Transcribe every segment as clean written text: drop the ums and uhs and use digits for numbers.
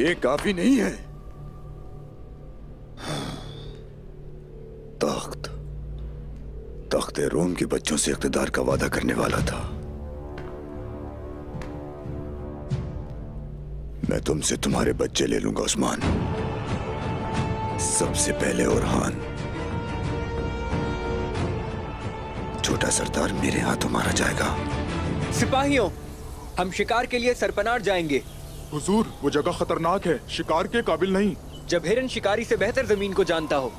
ये काफी नहीं है। तख्त रोम के बच्चों से इक़्तिदार का वादा करने वाला था। मैं तुमसे तुम्हारे बच्चे ले लूंगा उस्मान। सबसे पहले ओरहान, छोटा सरदार मेरे हाथों मारा जाएगा। सिपाहियों, हम शिकार के लिए सरपनार जाएंगे। हुजूर, वो जगह खतरनाक है, शिकार के काबिल नहीं। जब हिरन शिकारी से बेहतर जमीन को जानता हो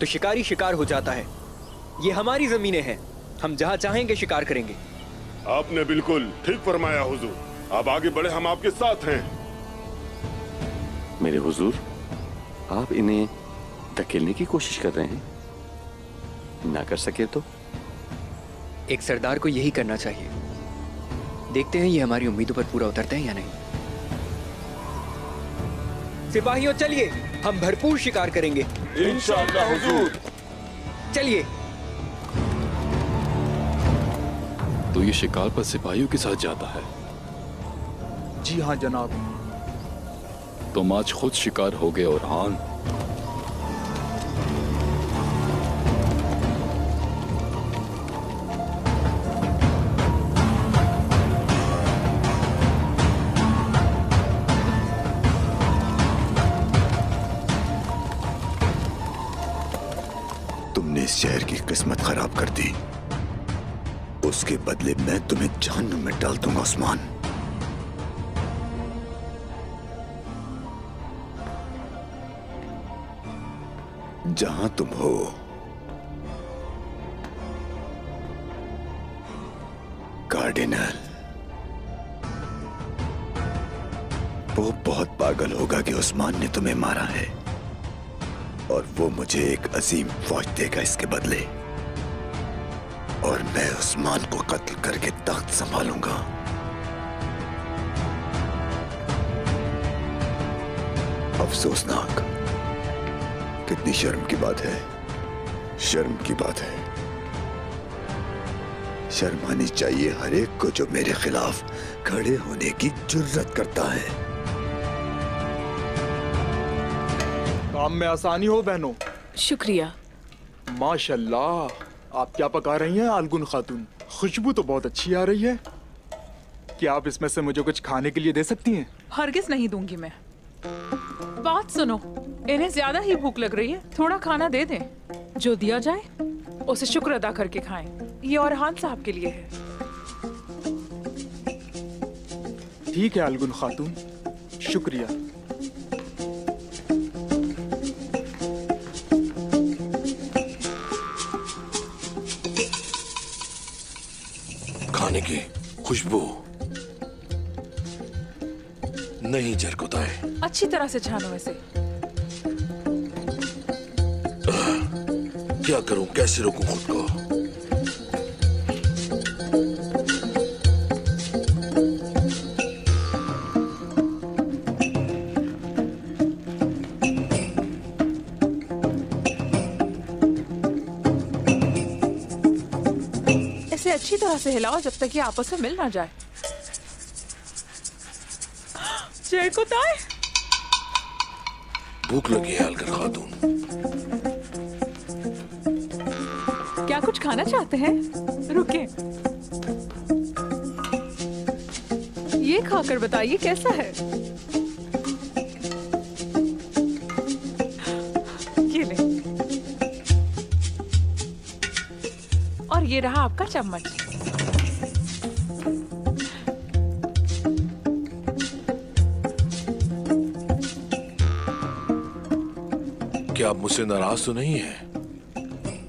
तो शिकारी शिकार हो जाता है। ये हमारी जमीनें हैं, हम जहाँ चाहेंगे शिकार करेंगे। आपने बिल्कुल ठीक फरमाया हुजूर। आप आगे बढ़े, हम आपके साथ हैं। मेरे हुजूर, आप इन्हें धकेलने की कोशिश कर रहे हैं। ना कर सके तो? एक सरदार को यही करना चाहिए। देखते हैं ये हमारी उम्मीदों पर पूरा उतरते हैं या नहीं। सिपाहियों चलिए, हम भरपूर शिकार करेंगे इंशाअल्लाह हुजूर। चलिए। तो ये शिकार पर सिपाहियों के साथ जाता है? जी हाँ जनाब। तुम आज खुद शिकार हो गए ओरहान। तुमने इस शहर की किस्मत खराब कर दी, उसके बदले मैं तुम्हें जहन्नुम में डाल दूंगा उस्मान। जहां तुम हो कार्डिनल, वो बहुत पागल होगा कि उस्मान ने तुम्हें मारा है, और वो मुझे एक अजीम फौज देगा इसके बदले, और मैं उस्मान को कत्ल करके तख्त संभालूंगा। अफसोसनाक, कितनी शर्म की बात है, शर्म की बात है। शर्म आनी चाहिए हर एक को जो मेरे खिलाफ खड़े होने की जुर्रत करता है। काम में आसानी हो बहनों। शुक्रिया। माशाल्लाह, आप क्या पका रही हैं आलगुन खातून? खुशबू तो बहुत अच्छी आ रही है। क्या आप इसमें से मुझे कुछ खाने के लिए दे सकती हैं? हरगिज नहीं दूंगी मैं। बात सुनो, इन्हें ज्यादा ही भूख लग रही है, थोड़ा खाना दे दें। जो दिया जाए उसे शुक्र अदा करके खाएं। ये ओरहान साहब के लिए है। ठीक है अलगुन खातून, शुक्रिया। खाने की खुशबू नहीं जरकुताए। अच्छी तरह से छानो इसे। क्या करूं, कैसे रोकूं खुद को? इसे अच्छी तरह से हिलाओ जब तक ये आपस में मिल ना जाए। जरकुताए, भूख लगी है अलगन खातून। क्या कुछ खाना चाहते हैं? रुके, ये खाकर बताइए कैसा है। ये ले, और ये रहा आपका चम्मच। क्या आप मुझसे नाराज तो नहीं है?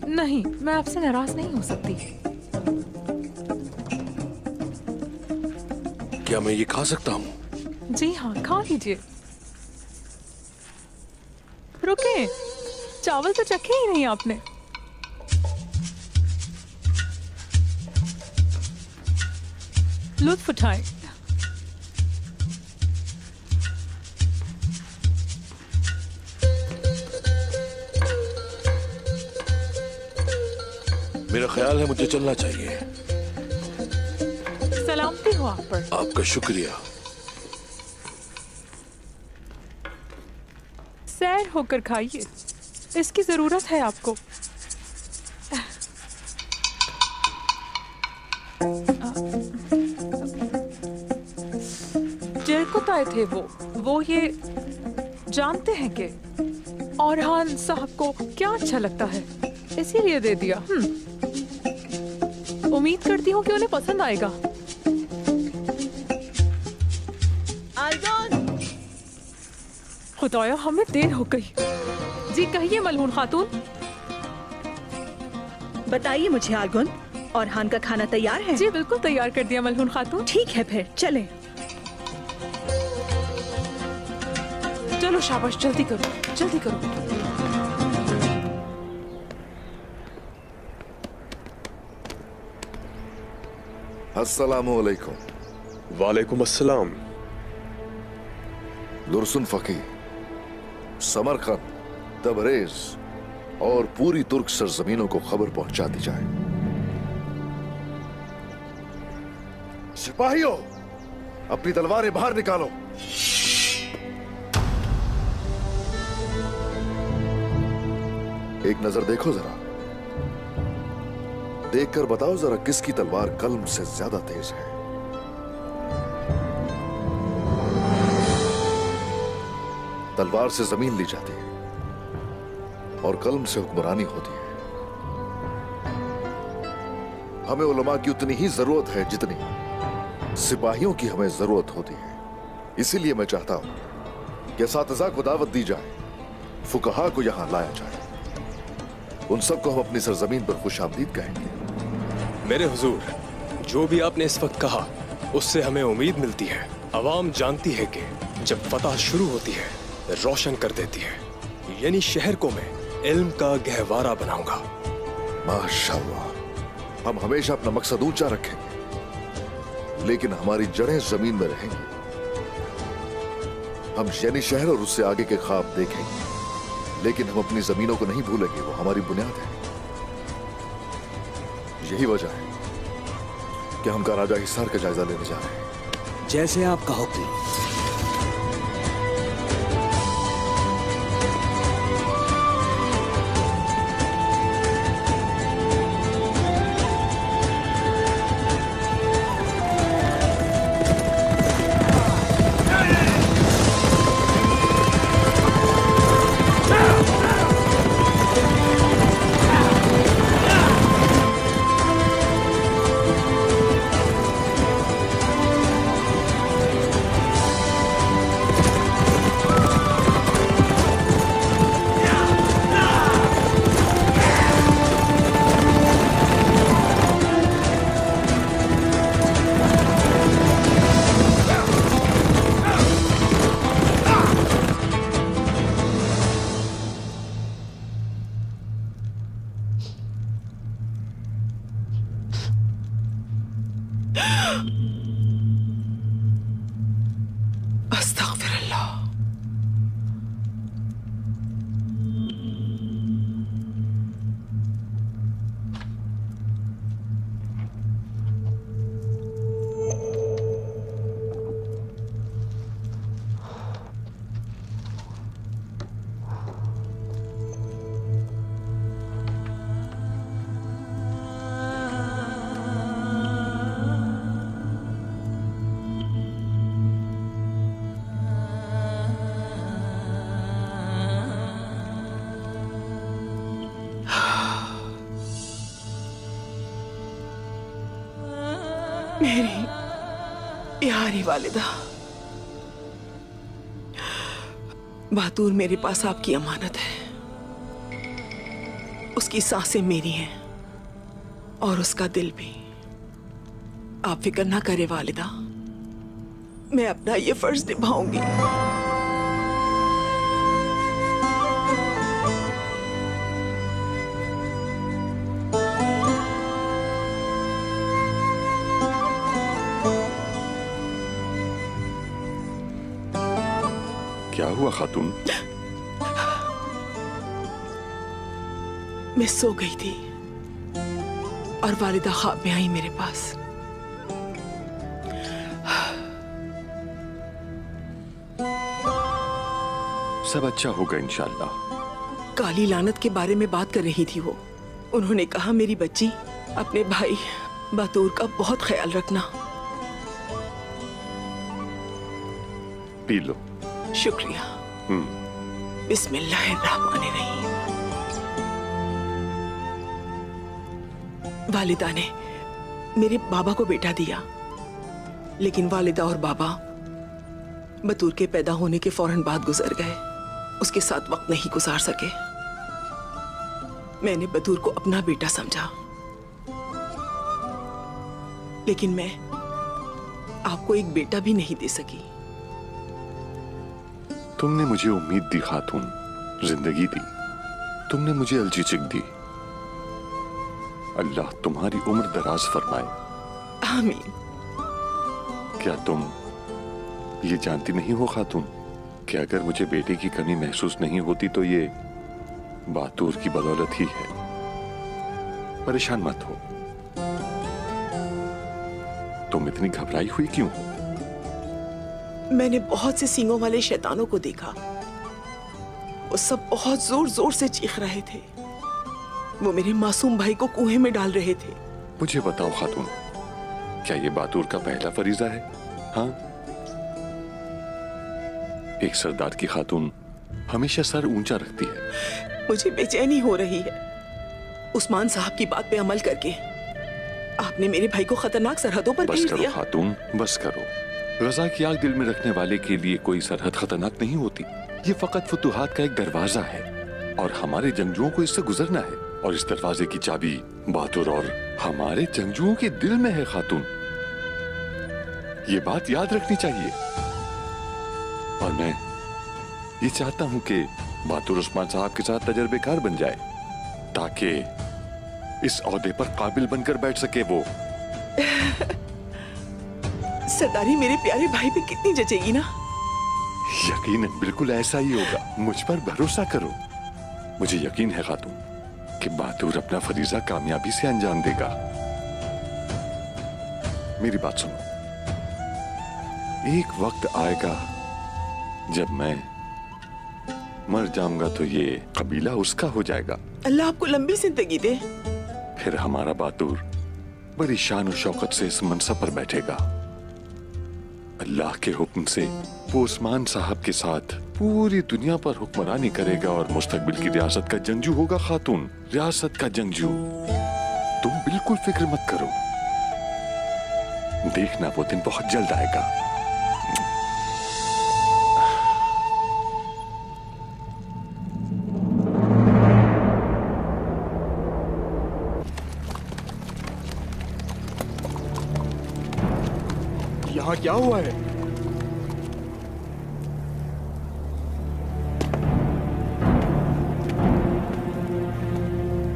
नहीं, मैं आपसे नाराज नहीं हो सकती। क्या मैं ये खा सकता हूँ? जी हाँ, खा लीजिए। रुके, चावल तो चखे ही नहीं आपने। लुत्फ उठाएं। मेरा ख्याल है मुझे चलना चाहिए। सलामती हो आप पर। आपका शुक्रिया। सैर होकर खाइए, इसकी जरूरत है आपको। जरकुत आए थे वो ये जानते हैं कि औरहान साहब को क्या अच्छा लगता है, इसीलिए दे दिया। उम्मीद करती हूँ कि उन्हें पसंद आएगा। खुदाया, हमें देर हो गई। जी कहिए मलहून खातून। बताइए मुझे आलगुन, औरहान का खाना तैयार है? जी बिल्कुल तैयार कर दिया मलहून खातून। ठीक है फिर चलें। चलो शाबाश, जल्दी करो जल्दी करो। अस्सलामुअलैकुम। वालेकुम अस्सलाम। दुरसुन फकी, समरकंद, तबरेज और पूरी तुर्क सरजमीनों को खबर पहुंचा दी जाए। सिपाहियों, अपनी तलवारें बाहर निकालो। एक नजर देखो जरा, देखकर बताओ जरा किसकी तलवार कल्म से ज्यादा तेज है। तलवार से जमीन ली जाती है और कल्म से हुक्मरानी होती है। हमें उलमा की उतनी ही जरूरत है जितनी सिपाहियों की हमें जरूरत होती है। इसीलिए मैं चाहता हूं कि असातिज़ा को दावत दी जाए, फुकहा को यहां लाया जाए। उन सबको हम अपनी सरजमीन पर खुशामदीद कहेंगे। मेरे हुजूर, जो भी आपने इस वक्त कहा उससे हमें उम्मीद मिलती है। अवाम जानती है कि जब फतह शुरू होती है रोशन कर देती है, यानी शहर को मैं इल्म का गहवारा बनाऊंगा। माशाअल्लाह, हम हमेशा अपना मकसद ऊंचा रखेंगे, लेकिन हमारी जड़ें जमीन में रहेंगी। हम यानी शहर और उससे आगे के ख्वाब देखेंगे, लेकिन हम अपनी जमीनों को नहीं भूलेंगे, वो हमारी बुनियाद है। यही वजह है कि हम राजा हिसार का जायजा लेने जा रहे हैं। जैसे आपका हुक्म। मेरी प्यारी वालिदा, बहादुर मेरे पास आपकी अमानत है। उसकी सांसें मेरी हैं और उसका दिल भी। आप फिक्र ना करें वालिदा, मैं अपना ये फर्ज निभाऊंगी। क्या हुआ खातून? मैं सो गई थी और वालिदा ख्वाब में आई मेरे पास। सब अच्छा होगा इंशाल्लाह। काली लानत के बारे में बात कर रही थी वो। उन्होंने कहा मेरी बच्ची अपने भाई बातूर का बहुत ख्याल रखना। P low. शुक्रिया। बिस्मिल्लाहिर्रहमानिर्रहीम। वालिदा ने मेरे बाबा को बेटा दिया, लेकिन वालिदा और बाबा बतूर के पैदा होने के फौरन बाद गुजर गए। उसके साथ वक्त नहीं गुजार सके। मैंने बतूर को अपना बेटा समझा, लेकिन मैं आपको एक बेटा भी नहीं दे सकी। तुमने मुझे उम्मीद दी खातून, जिंदगी दी। तुमने मुझे अलजीचिक दी। अल्लाह तुम्हारी उम्र दराज फरमाए। आमीन। क्या तुम ये जानती नहीं हो खातून कि अगर मुझे बेटे की कमी महसूस नहीं होती तो ये बातूर की बदौलत ही है। परेशान मत हो। तुम इतनी घबराई हुई क्यों हो? मैंने बहुत से सींगों वाले शैतानों को देखा। वो सब बहुत जोर जोर से चीख रहे थे। वो मेरे मासूम भाई को कुएं में डाल रहे थे। मुझे बताओ खातून, क्या ये बातूर का पहला फरीजा है? हाँ, एक सरदार की खातून हमेशा सर ऊंचा रखती है। मुझे बेचैनी हो रही है। उस्मान साहब की बात पे अमल करके आपने मेरे भाई को खतरनाक सरहदों पर भेज दिया। खातून बस करो। गजा की आग दिल में रखने वाले के लिए कोई सरहद खतरनाक नहीं होती। ये फकत फुतूहात का एक दरवाजा है और हमारे जंगजुओं को इससे गुजरना है। और इस दरवाजे की चाबी बातूर और हमारे जंगजुओं के दिल में है खातून। ये बात याद रखनी चाहिए। और मैं ये चाहता हूं कि बातूर उस्मान साहब के साथ तजर्बेकार बन जाए, ताकि इस ओहदे पर काबिल बनकर बैठ सके वो। सरदारी मेरे प्यारे भाई पे कितनी जचेगी ना। यकीनन बिल्कुल ऐसा ही होगा। मुझ पर भरोसा करो। मुझे यकीन है खातून कि बातूर अपना फरीजा कामयाबी से अंजाम देगा। मेरी बात सुनो। एक वक्त आएगा जब मैं मर जाऊंगा तो ये कबीला उसका हो जाएगा। अल्लाह आपको लंबी जिंदगी दे। फिर हमारा बातूर बड़ी शान और शौकत से इस मनसब पर बैठेगा। अल्लाह के हुक्म से वो उस्मान साहब के साथ पूरी दुनिया पर हुक्मरानी करेगा और मुस्तकबिल की रियासत का जंगजू होगा खातून। रियासत का जंगजू। तुम बिल्कुल फिक्र मत करो। देखना वो दिन बहुत जल्द आएगा। यहाँ क्या हुआ है?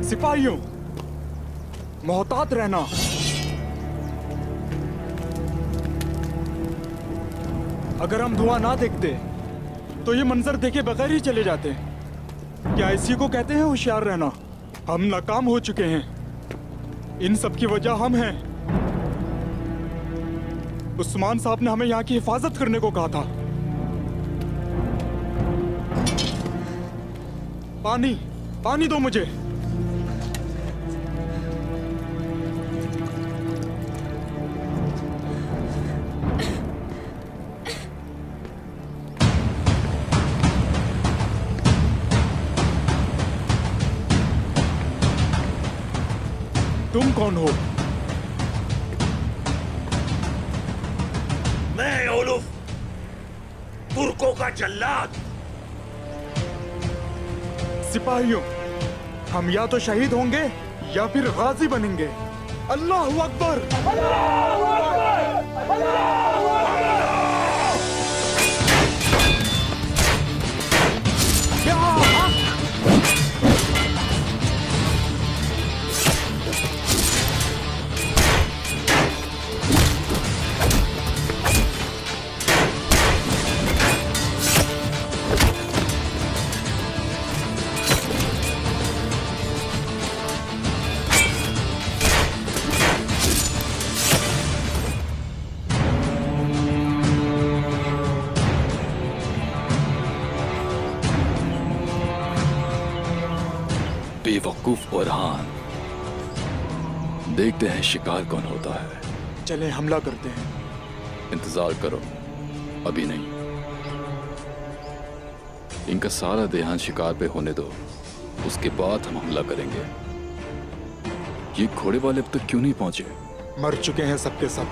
सिपाहियों, मोहतात रहना। अगर हम धुआं ना देखते तो ये मंजर देखे बगैर ही चले जाते। क्या इसी को कहते हैं होशियार रहना? हम नाकाम हो चुके हैं। इन सब की वजह हम हैं। उस्मान साहब ने हमें यहाँ की हिफाजत करने को कहा था। पानी, पानी दो मुझे। तुम कौन हो? मैं ओलुफ, तुर्कों का जल्लाद। सिपाहियों, हम या तो शहीद होंगे या फिर गाजी बनेंगे। अल्लाहू अकबर। अल्लाहू अकबर। अल्लाहू अकबर। बेवकूफ ओरहान। देखते हैं शिकार कौन होता है। चले हमला करते हैं। इंतजार करो, अभी नहीं। इनका सारा ध्यान शिकार पे होने दो, उसके बाद हम हमला करेंगे। ये घोड़े वाले अब तक क्यों नहीं पहुंचे? मर चुके हैं सबके सब।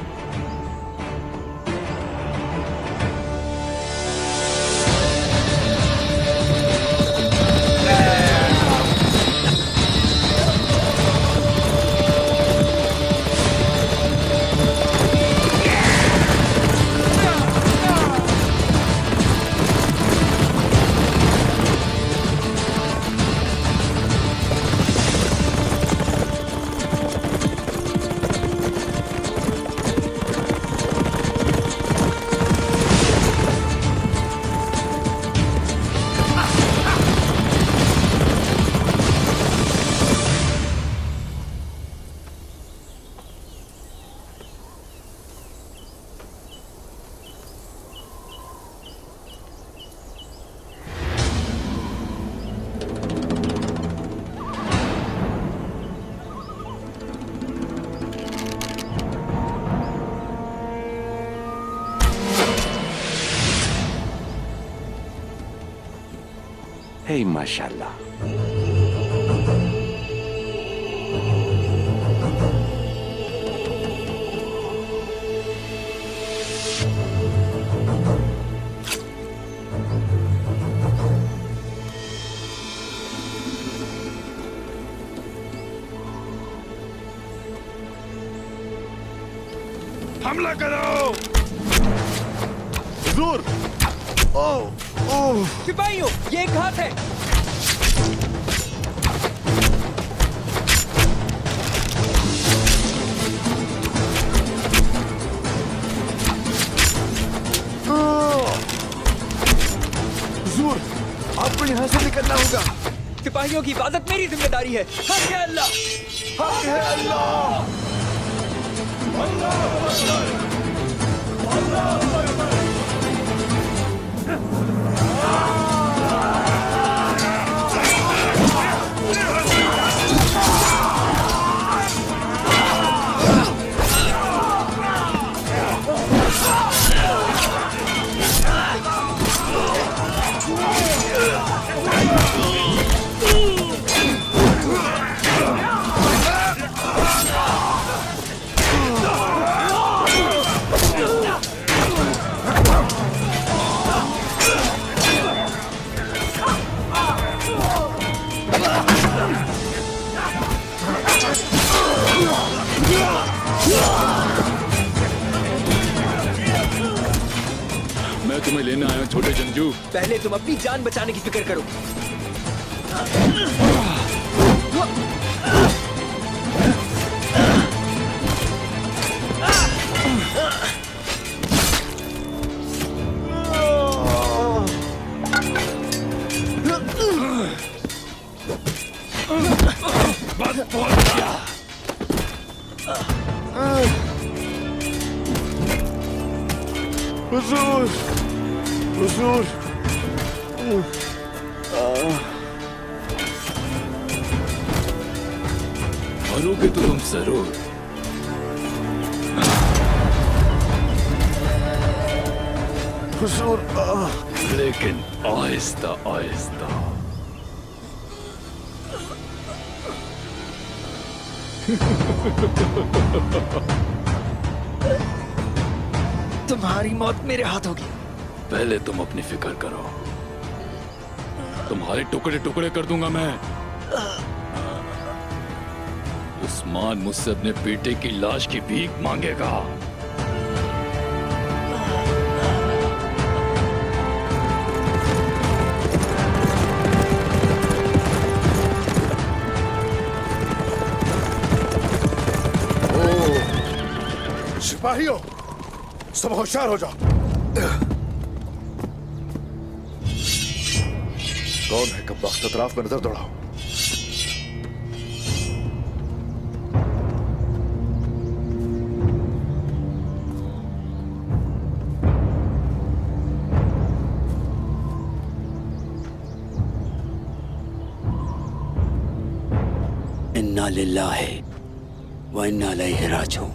Hey, mashallah. हमला करो। हुजूर! सिपाहियों, ये एक घात है। हुजूर, आपको यहाँ से निकलना होगा। सिपाहियों की हिफाजत मेरी जिम्मेदारी है। हक है अल्लाह, हक है अल्लाह। मैं तुम्हें लेने आया हूं छोटे जंजू। पहले तुम अपनी जान बचाने की फिक्र करो। बस बहुत किया। हुजूर, हुजूर। मरोगे तो तुम जरूर। हुजूर, लेकिन आहिस्ता आहिस्ता। तुम्हारी मौत मेरे हाथ होगी। पहले तुम अपनी फिक्र करो, तुम्हारे टुकड़े टुकड़े कर दूंगा मैं। उस्मान मुझसे अपने बेटे की लाश की भीख मांगेगा। सिपाहियों, सब होशियार हो जाओ। कौन है कब वक्त अतराफ में नजर दौड़ाओ। इन्ना लिल्लाहि व इन्ना इलैहि राजिऊन।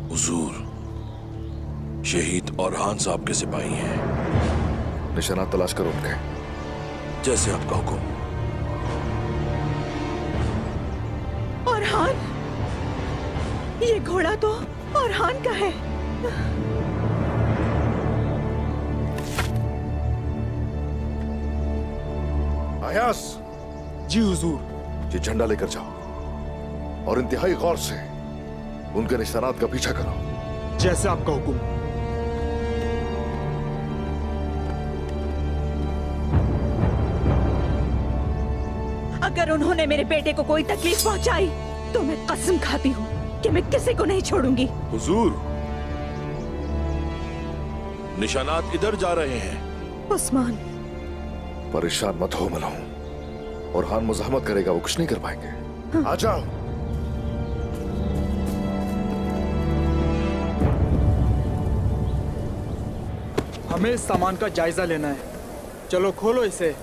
हुजूर, शहीद औरहान साहब के सिपाही हैं। निशानात तलाश करो उनके। जैसे आपका हुक्म। औरहान, ये घोड़ा तो औरहान का है। अयास। जी हुजूर। ये झंडा लेकर जाओ और इंतहाई गौर से उनके निशानात का पीछा करो। जैसे आपका हुक्म। अगर उन्होंने मेरे बेटे को कोई तकलीफ पहुंचाई तो मैं कसम खाती हूँ कि मैं किसी को नहीं छोड़ूंगी। हुजूर, निशानात इधर जा रहे हैं। उस्मान, परेशान मत हो मलहूम। औरहान मुज़ाहमत करेगा, वो कुछ नहीं कर पाएंगे। आ जाओ। हमें इस सामान का जायजा लेना है। चलो खोलो इसे।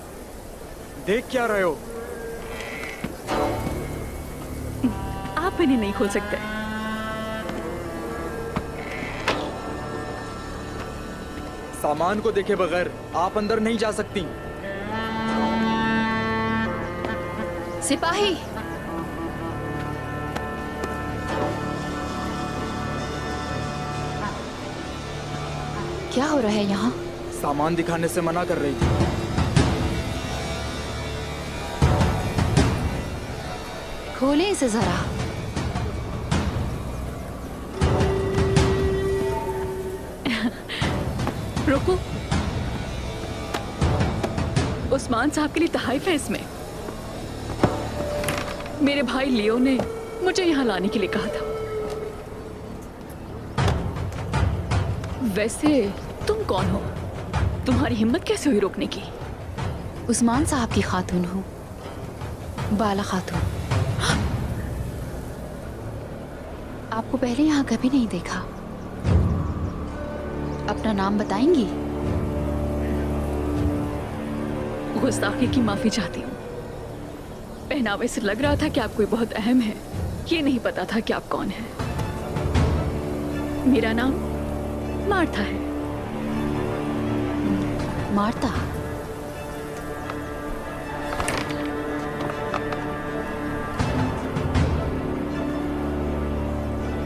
देख क्या रहे हो? आप इन्हें नहीं खोल सकते। सामान को देखे बगैर आप अंदर नहीं जा सकती। सिपाही, क्या हो रहा है यहाँ? सामान दिखाने से मना कर रही थी। खोलें इसे जरा। रुको, उस्मान साहब के लिए तहफ़ है इसमें। मेरे भाई लियो ने मुझे यहाँ लाने के लिए कहा था। वैसे तुम कौन हो? तुम्हारी हिम्मत कैसे हुई रोकने की? उस्मान साहब की खातून हूँ, बाला खातून। आपको पहले यहाँ कभी नहीं देखा। अपना नाम बताएंगी? गुस्ताखी की माफी चाहती हूँ। पहनावे से लग रहा था कि आप कोई बहुत अहम है। ये नहीं पता था कि आप कौन हैं। मेरा नाम मार्था है। मार्था?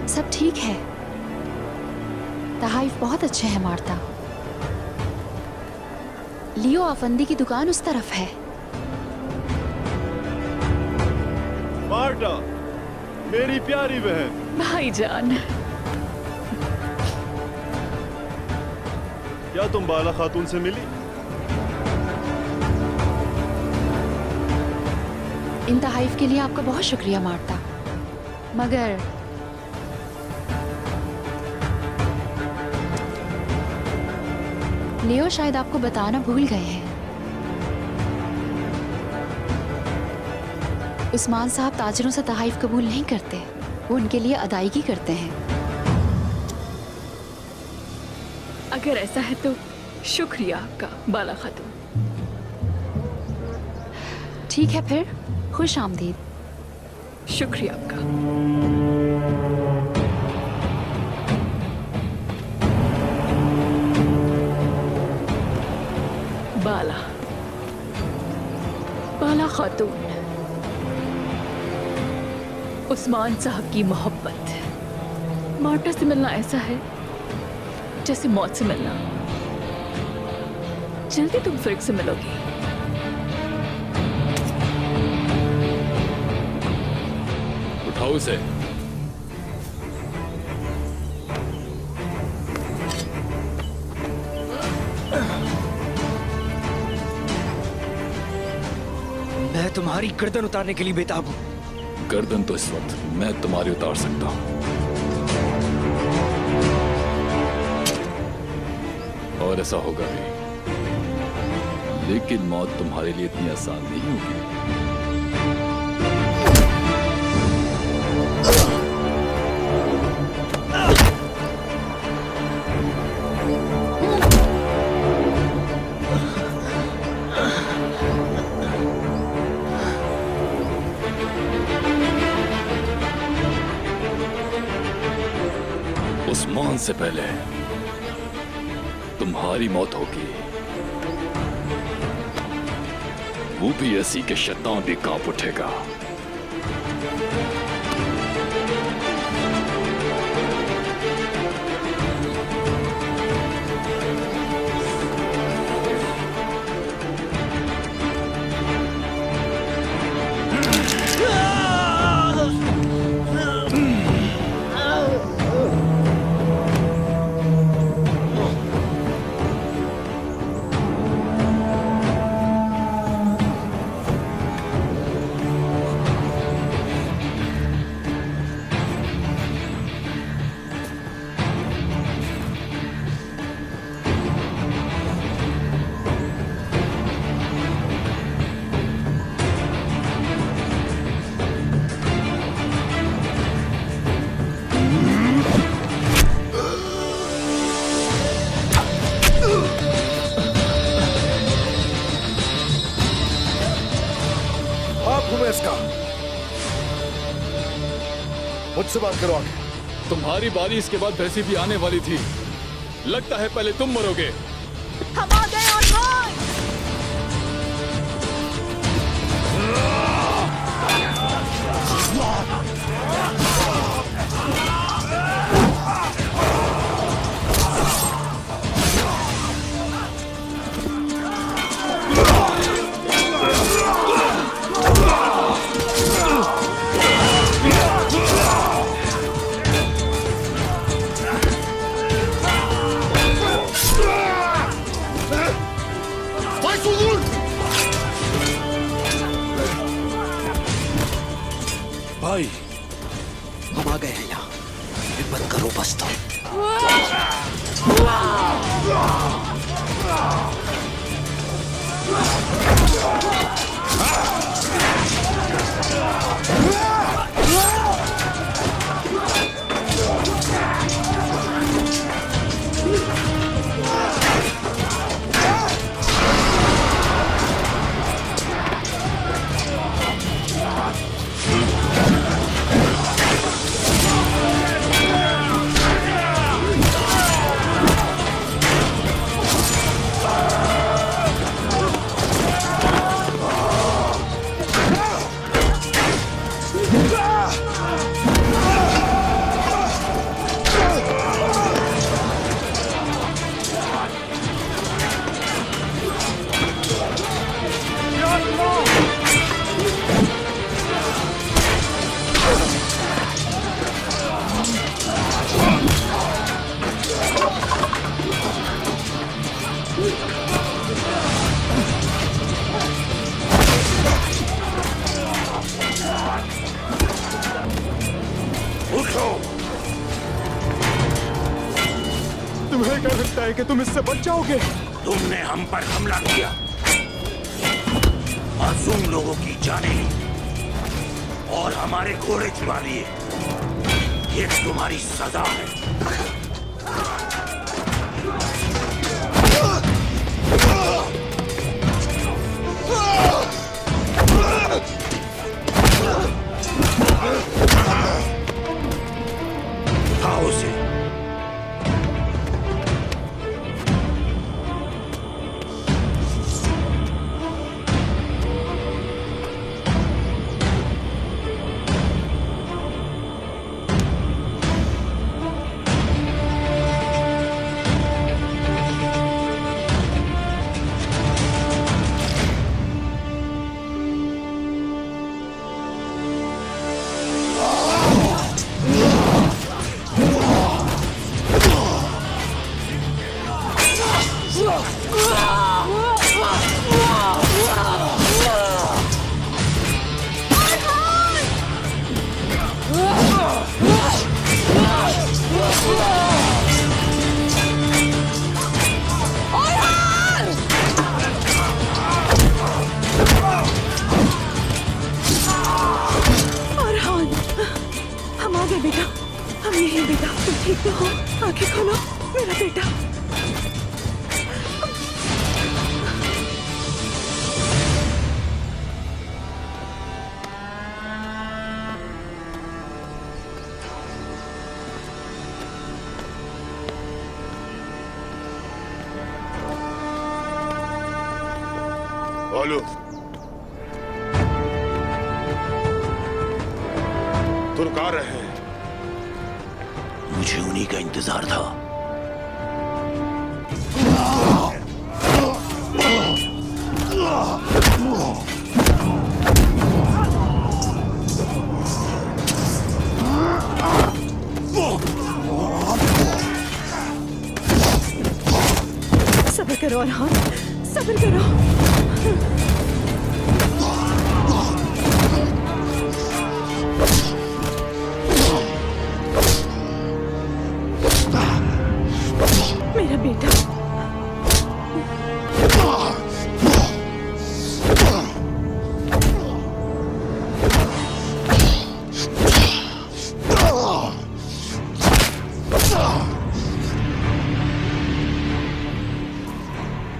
सब ठीक है। तहाइफ बहुत अच्छे हैं मार्था। लियो अफंदी की दुकान उस तरफ है। मार्टा, मेरी प्यारी बहन। भाईजान, क्या तुम बाला खातून से मिली? इन तहाइफ के लिए आपका बहुत शुक्रिया मार्ता, मगर लियो शायद आपको बताना भूल गए हैं। उस्मान साहब ताजरों से तहाइफ कबूल नहीं करते, वो उनके लिए अदायगी करते हैं। अगर ऐसा है तो शुक्रिया आपका बाला खातून। ठीक है फिर, खुश आमदीद। शुक्रिया आपका। बाला खातून, उस्मान साहब की मोहब्बत। मार्टा से मिलना ऐसा है जैसे मौत से मिलना। जल्दी तुम फिर से मिलोगी। उठाओ उसे। मैं तुम्हारी गर्दन उतारने के लिए बेताब हूँ। गर्दन तो इस वक्त मैं तुम्हारी उतार सकता हूँ, और ऐसा होगा भी। लेकिन मौत तुम्हारे लिए इतनी आसान नहीं होगी। उस्मान से पहले तुम्हारी मौत होगी। वो भी ऐसी के शैतान भी कांप उठेगा। मुझसे बात करो आगे। तुम्हारी बारी इसके बाद वैसी भी आने वाली थी। लगता है पहले तुम मरोगे। हम आ गए अरमान। भाई हम आ गए हैं यहाँ। हिम्मत करो बस तो। तुम्हें क्या लगता है कि तुम इससे बच जाओगे? तुमने हम पर हमला किया, मासूम लोगों की जानें ली और हमारे घोड़े चुरा लिए। ये तुम्हारी सजा है। उठाओ उसे। बेटा। बोलो, तुम कहाँ रहे हैं? मुझे उन्हीं का इंतजार था। सब्र करो अरहान, सब्र करो। मेरा बेटा।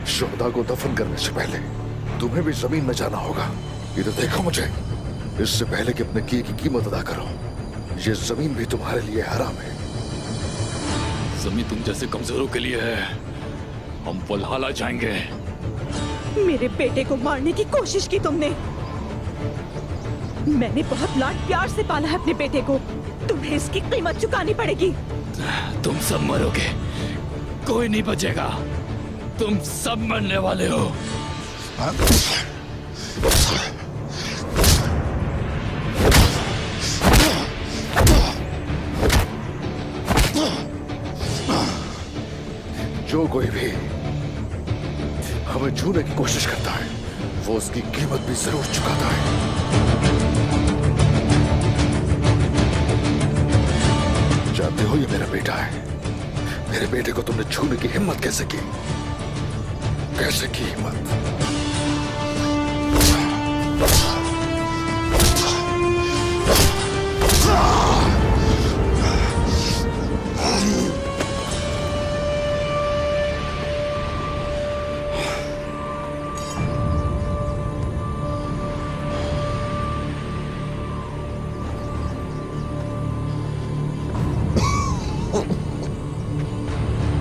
शुहदा को दफन करने से पहले तुम्हें भी जमीन में जाना होगा। इधर देखो मुझे। इससे पहले कि अपने किए की कीमत अदा करो, ये जमीन भी तुम्हारे लिए हराम है। जमीन तुम जैसे कमजोरों के लिए है। हम वल्हला जाएंगे। मेरे बेटे को मारने की कोशिश की तुमने। मैंने बहुत लाड प्यार से पाला है अपने बेटे को। तुम्हें इसकी कीमत चुकानी पड़ेगी। तुम सब मरोगे, कोई नहीं बचेगा। तुम सब मरने वाले हो। जो कोई भी हमें छूने की कोशिश करता है, वो उसकी कीमत भी जरूर चुकाता है। जानते हो, ये मेरा बेटा है। मेरे बेटे को तुमने छूने की हिम्मत कैसे की? कैसे की हिम्मत?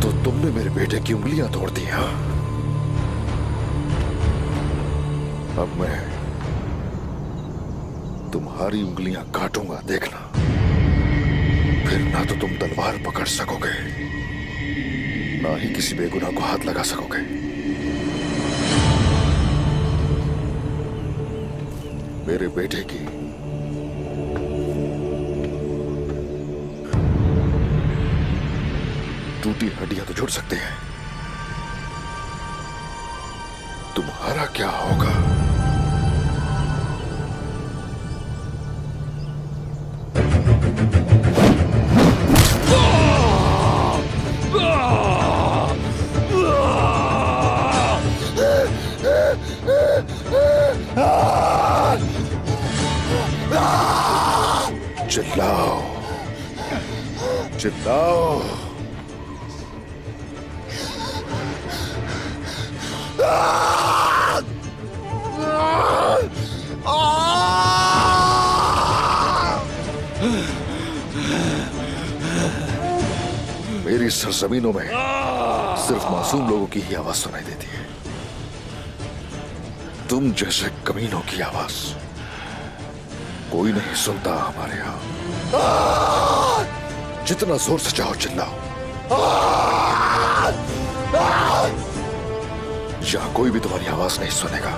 तो तुमने मेरे बेटे की उंगलियां तोड़ दी। हाँ, अब मैं तुम्हारी उंगलियां काटूंगा, देखना। फिर ना तो तुम तलवार पकड़ सकोगे, ना ही किसी बेगुनाह को हाथ लगा सकोगे। मेरे बेटे की टूटी हड्डियां तो जुड़ सकते हैं, तुम्हारा क्या होगा? चिल्लाओ, चिल्लाओ। मेरी सरजमीनों में सिर्फ मासूम लोगों की ही आवाज सुनाई देती है। तुम जैसे कमीनों की आवाज कोई नहीं सुनता हमारे यहाँ। जितना जोर से चाहो चिल्लाओ, यहाँ कोई भी तुम्हारी आवाज नहीं सुनेगा।